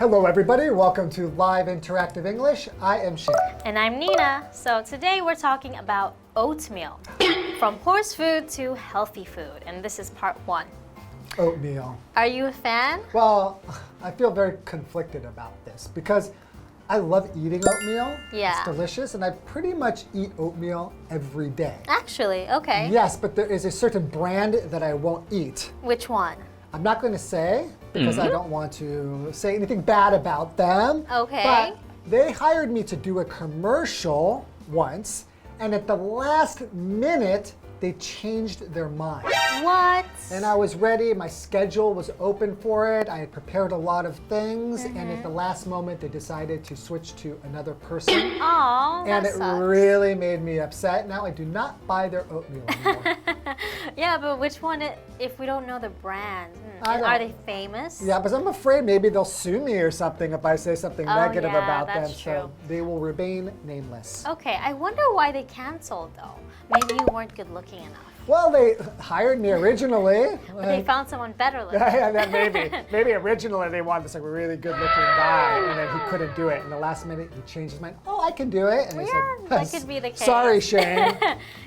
Hello everybody, welcome to Live Interactive English. I am Shane. And I'm Nina. So today we're talking about oatmeal. From horse food to healthy food. And this is part 1. Oatmeal. Are you a fan? Well, I feel very conflicted about this because I love eating oatmeal. Yeah. It's delicious and I pretty much eat oatmeal every day. Actually, okay. Yes, but there is a certain brand that I won't eat. Which one? I'm not going to say because I don't want to say anything bad about them. Okay. But they hired me to do a commercial once, and at the last minute, they changed their mind. What? And I was ready, my schedule was open for it, I had prepared a lot of things, and at the last moment, they decided to switch to another person. Oh, And that it sucks. really made me upset. Now I do not buy their oatmeal anymore. Yeah, but which one, if we don't know the brand? I Are don't- they famous? Yeah, but I'm afraid maybe they'll sue me or something if I say something negative yeah, about them. that's So true. they will remain nameless. Okay, I wonder why they canceled though. Maybe you weren't good looking enough. Well, they hired me originally. But they found someone better looking. Yeah, that maybe originally they wanted this like a really good-looking guy, and then he couldn't do it. And the last minute, he changed his mind. Oh, I can do it. And I Yeah, said, that could be the case. Sorry, Shane.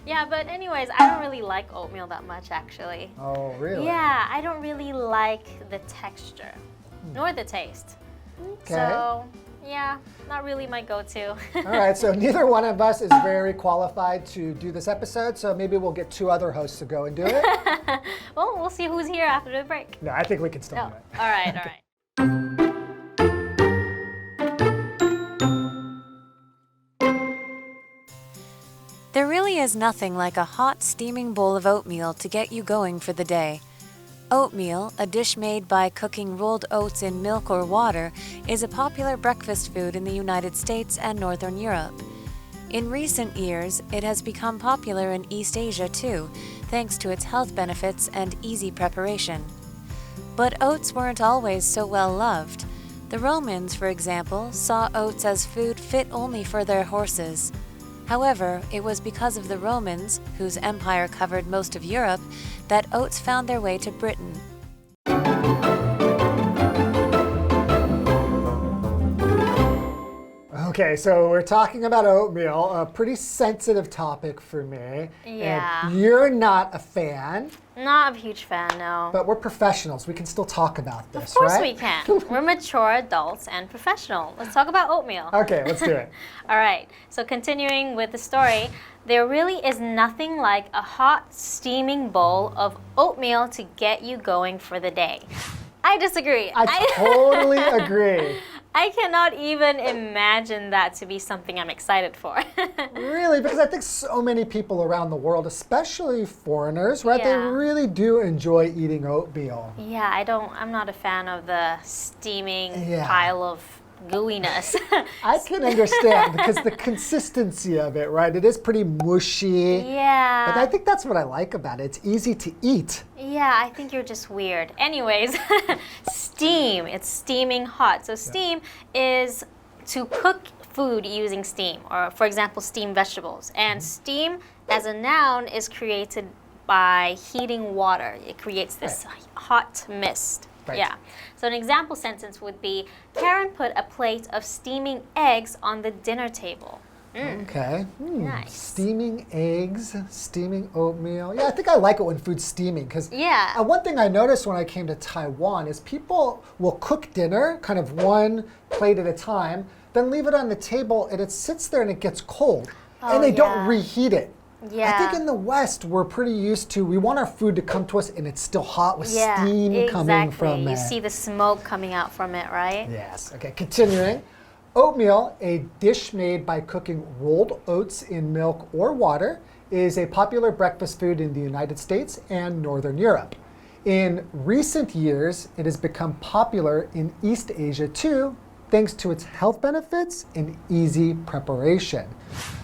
Yeah, but anyways, I don't really like oatmeal that much actually. Oh, really? Yeah, I don't really like the texture, nor the taste. Okay. So, yeah, not really my go-to. All right, so neither one of us is very qualified to do this episode, so maybe we'll get 2 other hosts to go and do it. Well, we'll see who's here after the break. No, I think we can still Oh, do it. all right, all right. There really is nothing like a hot, steaming bowl of oatmeal to get you going for the day. Oatmeal, a dish made by cooking rolled oats in milk or water, is a popular breakfast food in the United States and Northern Europe. In recent years, it has become popular in East Asia too, thanks to its health benefits and easy preparation. But oats weren't always so well loved. The Romans, for example, saw oats as food fit only for their horses. However, it was because of the Romans, whose empire covered most of Europe, that oats found their way to Britain. Okay, so we're talking about oatmeal, a pretty sensitive topic for me. Yeah. And you're not a fan, Not a huge fan, no. but we're professionals. We can still talk about this, Of course right? we can. We're mature adults and professional. Let's talk about oatmeal. Okay, let's do it. All right, so continuing with the story, there really is nothing like a hot, steaming bowl of oatmeal to get you going for the day. I disagree. I totally agree. I cannot even imagine that to be something I'm excited for. Really, because I think so many people around the world, especially foreigners, right? They Yeah. really do enjoy eating oatmeal. Yeah, I'm not a fan of the steaming Yeah. pile of gooiness. I can understand because the consistency of it, right? It is pretty mushy. Yeah. But I think that's what I like about it. It's easy to eat. Yeah, I think you're just weird. Anyways, steam. It's steaming hot. So steam is to cook food using steam, or for example, steamed vegetables. And steam as a noun is created by heating water. It creates this hot mist. Right. Yeah. So an example sentence would be, Karen put a plate of steaming eggs on the dinner table. Okay. Nice. Steaming eggs, steaming oatmeal. Yeah, I think I like it when food's steaming because Yeah. one thing I noticed when I came to Taiwan is people will cook dinner kind of one plate at a time, then leave it on the table and it sits there and it gets cold. Oh, and they don't yeah. reheat it. Yeah. I think in the West, we're pretty used to, we want our food to come to us and it's still hot with steam coming from You it. see the smoke coming out from it, right? Yes. Okay, continuing. Oatmeal, a dish made by cooking rolled oats in milk or water, is a popular breakfast food in the United States and Northern Europe. In recent years, it has become popular in East Asia too, thanks to its health benefits and easy preparation.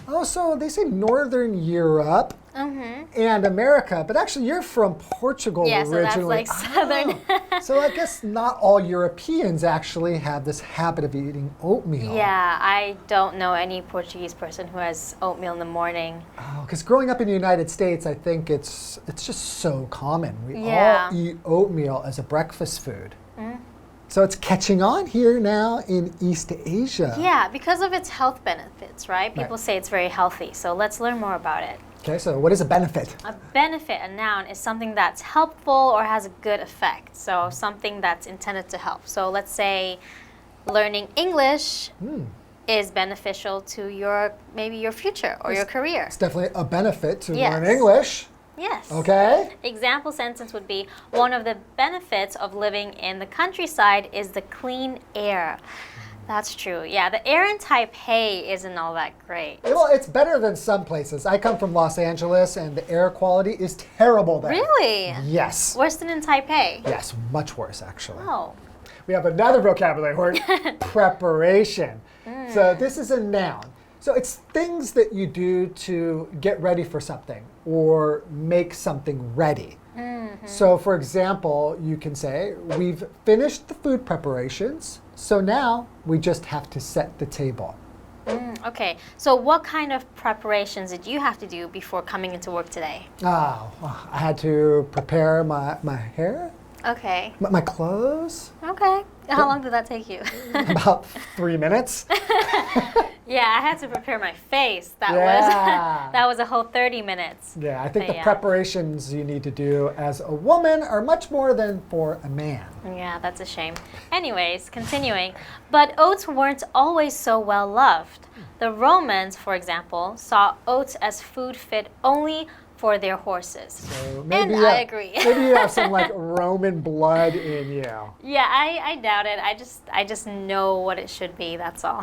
Also, they say Northern Europe and America, but actually you're from Portugal Yeah, so that's originally. like southern. Oh, so I guess not all Europeans actually have this habit of eating oatmeal. Yeah, I don't know any Portuguese person who has oatmeal in the morning. Oh, because growing up in the United States, I think it's just so common. We Yeah. all eat oatmeal as a breakfast food. So it's catching on here now in East Asia. Yeah, because of its health benefits, right? People say it's very healthy. So let's learn more about it. Okay, so what is a benefit? A benefit, a noun, is something that's helpful or has a good effect. So something that's intended to help. So let's say learning English is beneficial to maybe your future or your career. It's definitely a benefit to Yes. learn English. Yes. Okay. Example sentence would be, one of the benefits of living in the countryside is the clean air. That's true. Yeah, the air in Taipei isn't all that great. Well, it's better than some places. I come from Los Angeles, and the air quality is terrible there. Really? Yes. Worse than in Taipei? Yes, much worse, actually. Oh. We have another vocabulary word, preparation. So this is a noun. So it's things that you do to get ready for something or make something ready. So for example, you can say, we've finished the food preparations, so now we just have to set the table. Okay, so what kind of preparations did you have to do before coming into work today? I had to prepare my hair, Okay. my clothes, Okay. How long did that take you? about 3 minutes. Yeah, I had to prepare my face. That Yeah. that was a whole 30 minutes. Yeah, I think But the yeah. preparations you need to do as a woman are much more than for a man. Yeah, that's a shame. Anyways, continuing. But oats weren't always so well loved. The Romans, for example, saw oats as food fit only for their horses. So And you I have- agree. maybe you have some like Roman blood in you. Yeah, I doubt it. I just know what it should be, that's all.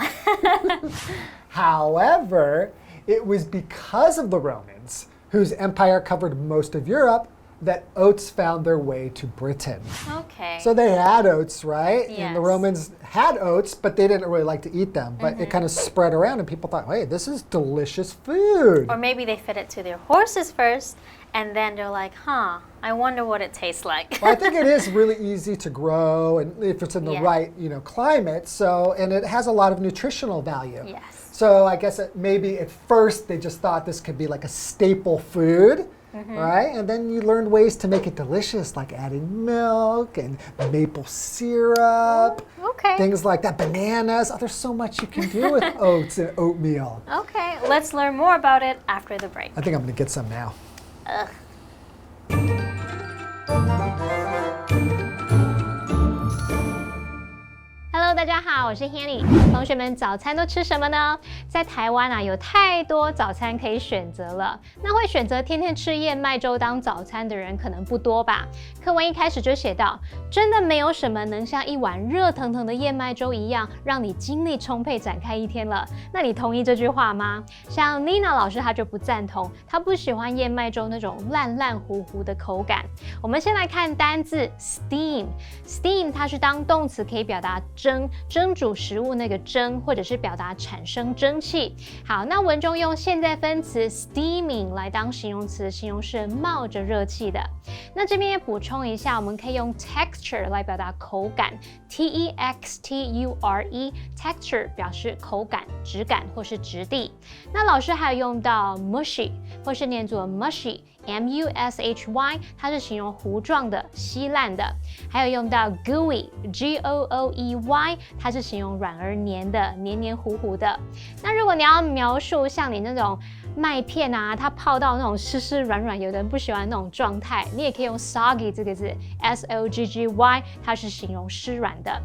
However, it was because of the Romans, whose empire covered most of Europe, that oats found their way to Britain. Okay. So they had oats, right? And the Yes. Romans had oats, but they didn't really like to eat them. But it kind of spread around, and people thought, hey, this is delicious food. Or maybe they fed it to their horses first, and then they're like, I wonder what it tastes like. Well, I think it is really easy to grow, and if it's in the Yeah. right, climate. So, and it has a lot of nutritional value. Yes. So I guess maybe at first they just thought this could be like a staple food, right? And then you learned ways to make it delicious, like adding milk and maple syrup, Okay. things like that, bananas. Oh, there's so much you can do with oats and oatmeal. Okay, let's learn more about it after the break. I think I'm going to get some now. Ugh. Hello， 大家好，我是 Hanny。同学们，早餐都吃什么呢？在台湾啊，有太多早餐可以选择了。那会选择天天吃燕麦粥当早餐的人可能不多吧？课文一开始就写到，真的没有什么能像一碗热腾腾的燕麦粥一样，让你精力充沛展开一天了。那你同意这句话吗？像 Nina 老师她就不赞同，她不喜欢燕麦粥那种烂烂糊糊的口感。我们先来看单字 steam，steam 它是当动词可以表达蒸煮食物那个蒸，或者是表达产生蒸汽。好，那文中用现在分词 steaming 来当形容词，形容是冒着热气的。那这边也补充一下，我们可以用 texture 来表达口感 ，texture texture 表示口感、质感或是质地。那老师还有用到 mushy 或是念作 mushy。mushy 它是形容糊状的、稀烂的，还有用到 gooey 它是形容软而黏的、黏黏糊糊的。那如果你要描述像你那种麦片啊，它泡到那种湿湿软软，有的人不喜欢那种状态，你也可以用 soggy 这个字 soggy， 它是形容湿软的。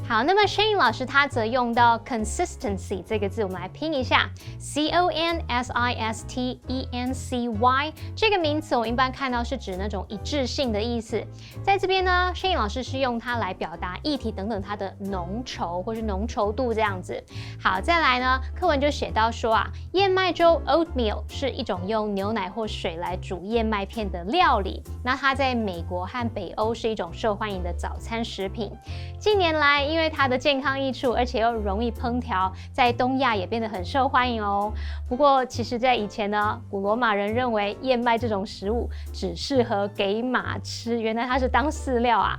好，那么 Shane 老师他则用到 consistency 这个字，我们来拼一下 consistency 这个名词，我们一般看到是指那种一致性的意思。在这边呢 ，Shane 老师是用它来表达议题等等它的浓稠或是浓稠度这样子。好，再来呢，课文就写到说啊，燕麦粥 Oatmeal 是一种用牛奶或水来煮燕麦片的料理。那它在美国和北欧是一种受欢迎的早餐食品。近年来，因为它的健康益处，而且又容易烹调，在东亚也变得很受欢迎哦。不过，其实在以前呢，古罗马人认为燕麦这种食物只适合给马吃，原来它是当饲料啊。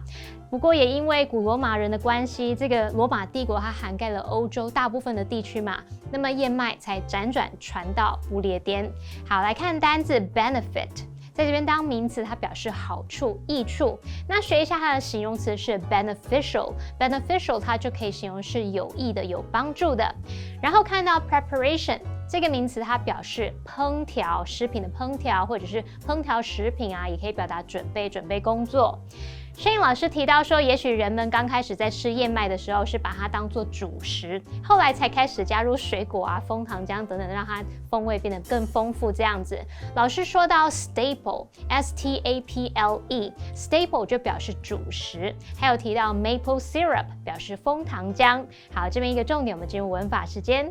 不过也因为古罗马人的关系，这个罗马帝国它涵盖了欧洲大部分的地区嘛，那么燕麦才辗转传到不列颠。好，来看单字 benefit。在这边当名词，它表示好处、益处。那学一下它的形容词是 beneficial，beneficial 它就可以形容是有益的、有帮助的。然后看到 preparation。这个名词它表示烹调，食品的烹调，或者是烹调食品啊，也可以表达准备工作。Shane 老师提到说，也许人们刚开始在吃燕麦的时候是把它当作主食，后来才开始加入水果啊、枫糖浆等等，让它风味变得更丰富这样子。老师说到 staple，staple 就表示主食，还有提到 maple syrup 表示枫糖浆。好，这边一个重点，我们进入文法时间。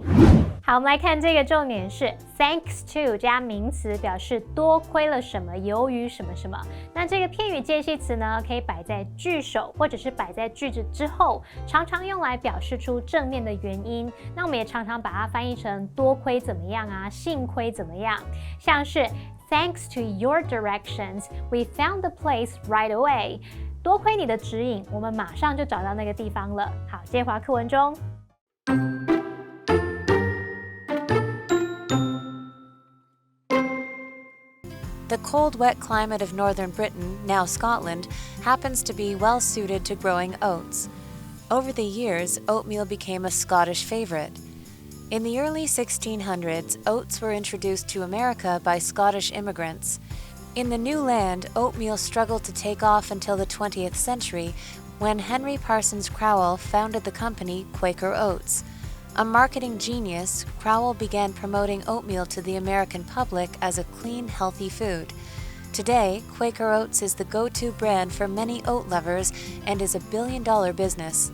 好，我们来看这个重点是 thanks to 加名词，表示多亏了什么，由于什么什么。那这个片语介系词呢，可以摆在句首或者是摆在句子之后，常常用来表示出正面的原因。那我们也常常把它翻译成多亏怎么样啊，幸亏怎么样，像是 Thanks to your directions, we found the place right away. 多亏你的指引，我们马上就找到那个地方了。好，接回课文中。The cold, wet climate of northern Britain, now Scotland, happens to be well suited to growing oats. Over the years, oatmeal became a Scottish favorite. In the early 1600s, oats were introduced to America by Scottish immigrants. In the new land, oatmeal struggled to take off until the 20th century, when Henry Parsons Crowell founded the company Quaker Oats. A marketing genius, Crowell began promoting oatmeal to the American public as a clean, healthy food. Today, Quaker Oats is the go-to brand for many oat lovers and is a billion-dollar business.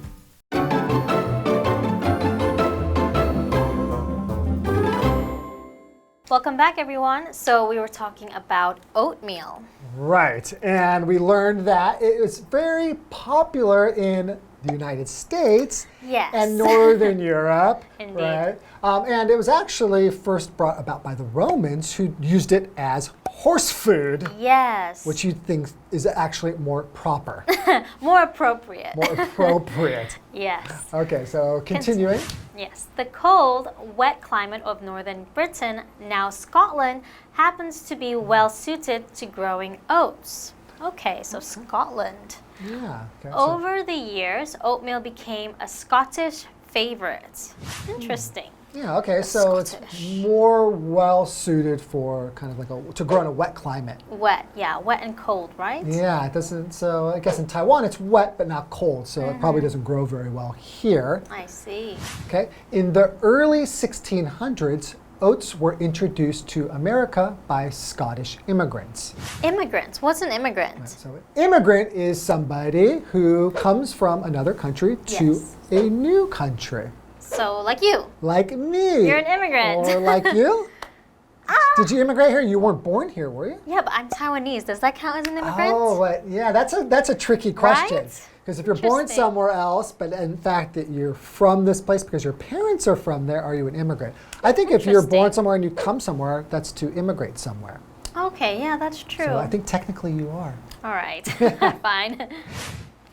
Welcome back, everyone. So we were talking about oatmeal. Right, and we learned that it was very popular in the United States and Northern Europe. Indeed. Right? And it was actually first brought about by the Romans, who used it as horse food. Yes. Which you think is actually more proper. More appropriate. More appropriate. Yes. Okay, so continuing. Yes. The cold, wet climate of northern Britain, now Scotland, happens to be well suited to growing oats. Okay, so Scotland. Yeah. Okay, Over the years, oatmeal became a Scottish favorite. Interesting. Yeah, okay, so it's more well suited for kind of like to grow in a wet climate. Wet, yeah, wet and cold, right? Yeah, it doesn't, so I guess in Taiwan it's wet but not cold, so it probably doesn't grow very well here. I see. Okay, in the early 1600s, oats were introduced to America by Scottish immigrants. Immigrants, what's an immigrant? Right, so an immigrant is somebody who comes from another country to a new country. So, like you. Like me. You're an immigrant. Or like you. Did you immigrate here? You weren't born here, were you? Yeah, but I'm Taiwanese. Does that count as an immigrant? Oh, but yeah, that's a tricky question. Because if you're born Interesting. somewhere else, but in fact that you're from this place because your parents are from there, are you an immigrant? I think if you're born somewhere and you come somewhere, that's to immigrate somewhere. Okay, yeah, that's true. So I think technically you are. All right, fine.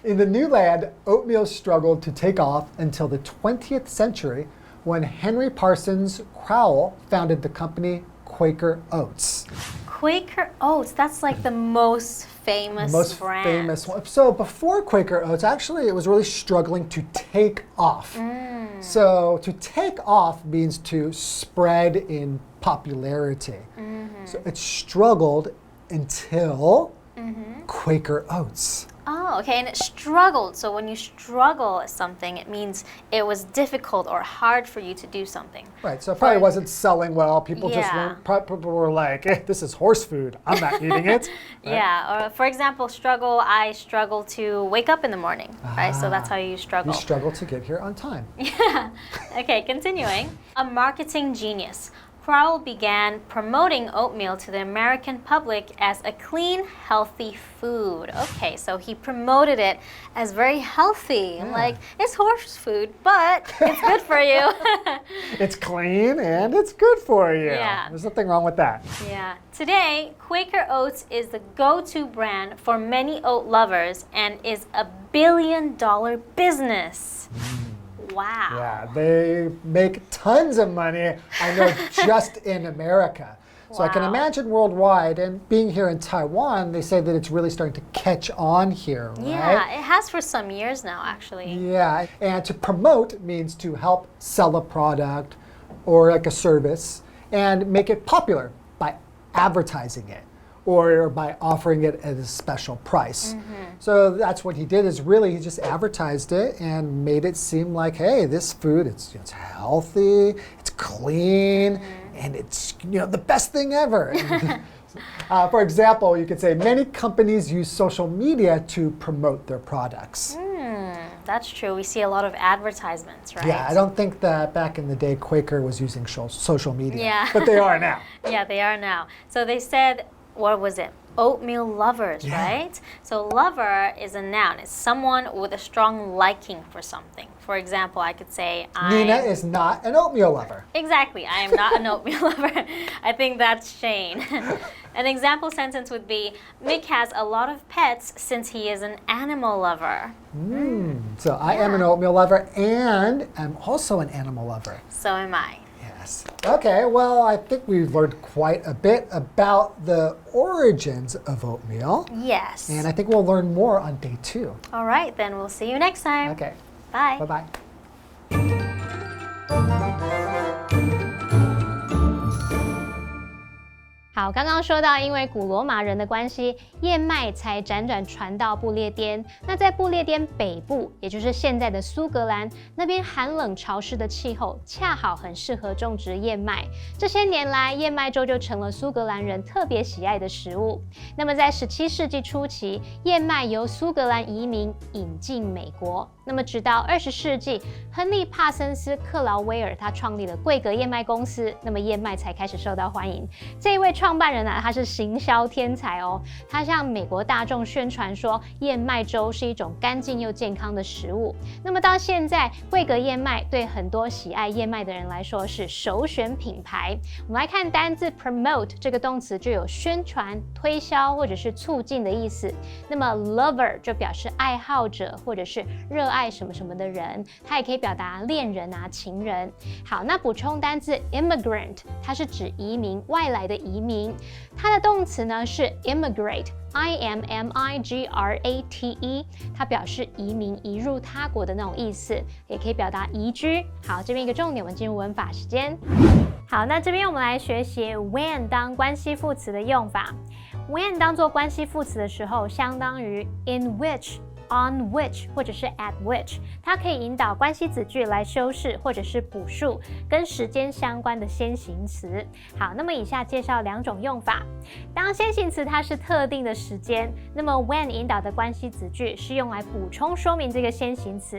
In the new land, oatmeal struggled to take off until the 20th century when Henry Parsons Crowell founded the company Quaker Oats. Quaker Oats, that's like the most famous brand. Famous one. So before Quaker Oats, actually it was really struggling to take off. So to take off means to spread in popularity. So it struggled until Quaker Oats. Oh, okay, and it struggled. So when you struggle at something, it means it was difficult or hard for you to do something. Right, so it probably wasn't selling well. People just weren't, people were like, this is horse food. I'm not eating it. Right? Yeah, or for example, struggle, I struggle to wake up in the morning, right? So that's how you struggle. You struggle to get here on time. Yeah. Okay, continuing. A marketing genius. Crowell began promoting oatmeal to the American public as a clean, healthy food. Okay, so he promoted it as very healthy. Like, it's horse food, but it's good for you. It's clean and it's good for you. Yeah. There's nothing wrong with that. Yeah. Today, Quaker Oats is the go-to brand for many oat lovers and is a billion-dollar business. Wow. Yeah, they make tons of money, I know, just in America. So I can Wow. imagine worldwide, and being here in Taiwan, they say that it's really starting to catch on here, right? Yeah, it has for some years now, actually. Yeah, and to promote means to help sell a product or like a service and make it popular by advertising it or by offering it at a special price. So that's what he did, is really he just advertised it and made it seem like, hey, this food, it's healthy, it's clean, and it's the best thing ever. For example, you could say many companies use social media to promote their products. That's true. We see a lot of advertisements, right? Yeah, I don't think that back in the day Quaker was using social media, Yeah. but they are now. Yeah, they are now. So they said, what was it? Oatmeal lovers, Yeah. right? So lover is a noun. It's someone with a strong liking for something. For example, I could say, Nina is not an oatmeal lover. Exactly. I am not an oatmeal lover. I think that's Shane. An example sentence would be, Mick has a lot of pets since he is an animal lover. So I am an oatmeal lover, and I'm also an animal lover. So am I. Yes. Okay, well, I think we've learned quite a bit about the origins of oatmeal. Yes. And I think we'll learn more on day 2. All right, then we'll see you next time. Okay, Bye. bye-bye. 好，刚刚说到，因为古罗马人的关系，燕麦才辗转传到不列颠。那在不列颠北部，也就是现在的苏格兰那边，寒冷潮湿的气候恰好很适合种植燕麦。这些年来，燕麦粥就成了苏格兰人特别喜爱的食物。那么在17世纪初期，燕麦由苏格兰移民引进美国。那么直到20世纪，亨利·帕森斯·克劳威尔他创立了桂格燕麦公司，那么燕麦才开始受到欢迎。这一位创办人他是行销天才哦，他向美国大众宣传说，燕麦粥是一种干净又健康的食物。那么到现在，桂格燕麦对很多喜爱燕麦的人来说是首选品牌。我们来看单字 promote 这个动词就有宣传、推销或者是促进的意思。那么 lover 就表示爱好者或者是热爱什么什么的人，它也可以表达恋人啊、情人。好，那补充单字 immigrant， 它是指移民、外来的移民。它的动词呢是 immigrate。IMMIGRATE， 它表示移民、移入他国的那种意思，也可以表达移居。好，这边一个重点，我们进入文法时间。好，那这边我们来学习 when 当关系副词的用法。when 当做关系副词的时候，相当于 in which。on which 或者是 at which， 它可以引导关系子句来修饰或者是补述跟时间相关的先行词。好，那么以下介绍2种用法。当先行词它是特定的时间，那么 when 引导的关系子句是用来补充说明这个先行词。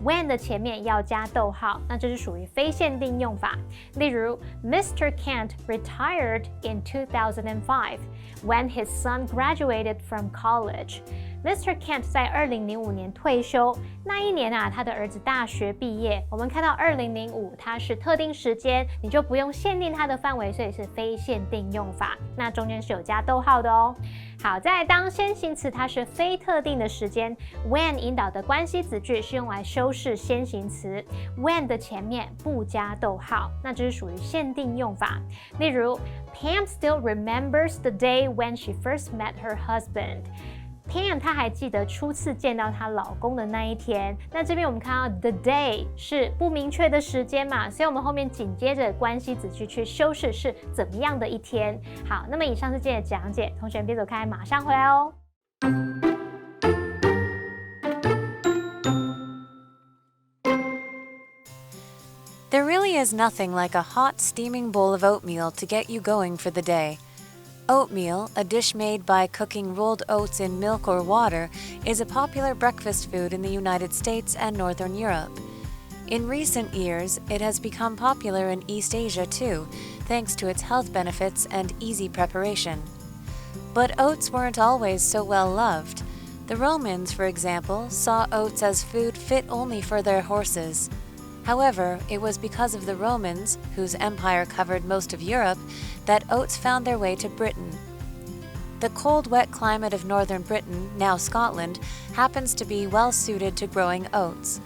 when 的前面要加逗号，那这是属于非限定用法。例如 Mr. Kent retired in 2005 when his son graduated from college。Mr. Kent 在2005年退休，那一年啊，他的儿子大学毕业。我们看到2005，它是特定时间，你就不用限定它的范围，所以是非限定用法。那中间是有加逗号的哦。好，再来当先行词它是非特定的时间 ，when 引导的关系子句是用来修饰先行词 ，when 的前面不加逗号，那这是属于限定用法。例如 ，Pam still remembers the day when she first met her husband。Pam 她还记得初次见到她老公的那一天。那这边我们看到 the day 是不明确的时间嘛，所以我们后面紧接着关系子句去修饰是怎么样的一天。好，那么以上是今天的讲解，同学别走开，马上回来哦。There really is nothing like a hot, steaming bowl of oatmeal to get you going for the day. Oatmeal, a dish made by cooking rolled oats in milk or water, is a popular breakfast food in the United States and Northern Europe. In recent years, it has become popular in East Asia too, thanks to its health benefits and easy preparation. But oats weren't always so well loved. The Romans, for example, saw oats as food fit only for their horses. However, it was because of the Romans, whose empire covered most of Europe, that oats found their way to Britain. The cold, wet climate of northern Britain, now Scotland, happens to be well suited to growing oats.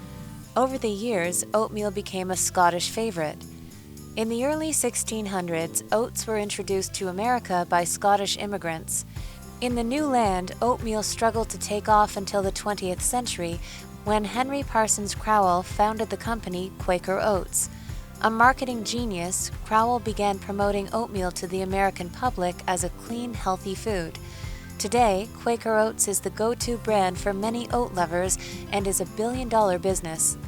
Over the years, oatmeal became a Scottish favorite. In the early 1600s, oats were introduced to America by Scottish immigrants. In the new land, oatmeal struggled to take off until the 20th century, when Henry Parsons Crowell founded the company Quaker Oats. A marketing genius, Crowell began promoting oatmeal to the American public as a clean, healthy food. Today, Quaker Oats is the go-to brand for many oat lovers and is a billion-dollar business.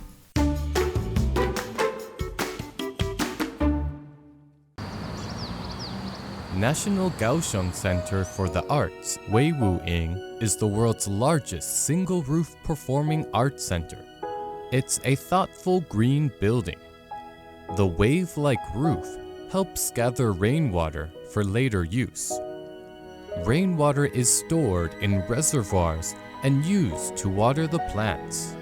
National Kaohsiung Center for the Arts, Weiwuying, is the world's largest single-roof performing arts center. It's a thoughtful green building. The wave-like roof helps gather rainwater for later use. Rainwater is stored in reservoirs and used to water the plants.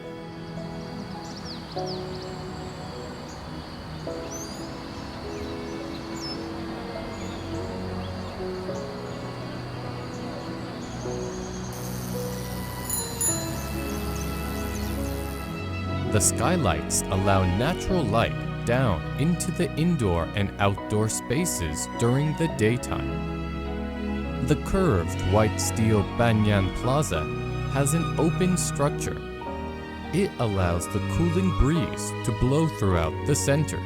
The skylights allow natural light down into the indoor and outdoor spaces during the daytime. The curved white steel Banyan Plaza has an open structure. It allows the cooling breeze to blow throughout the center.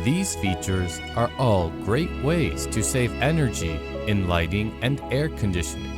These features are all great ways to save energy in lighting and air conditioning.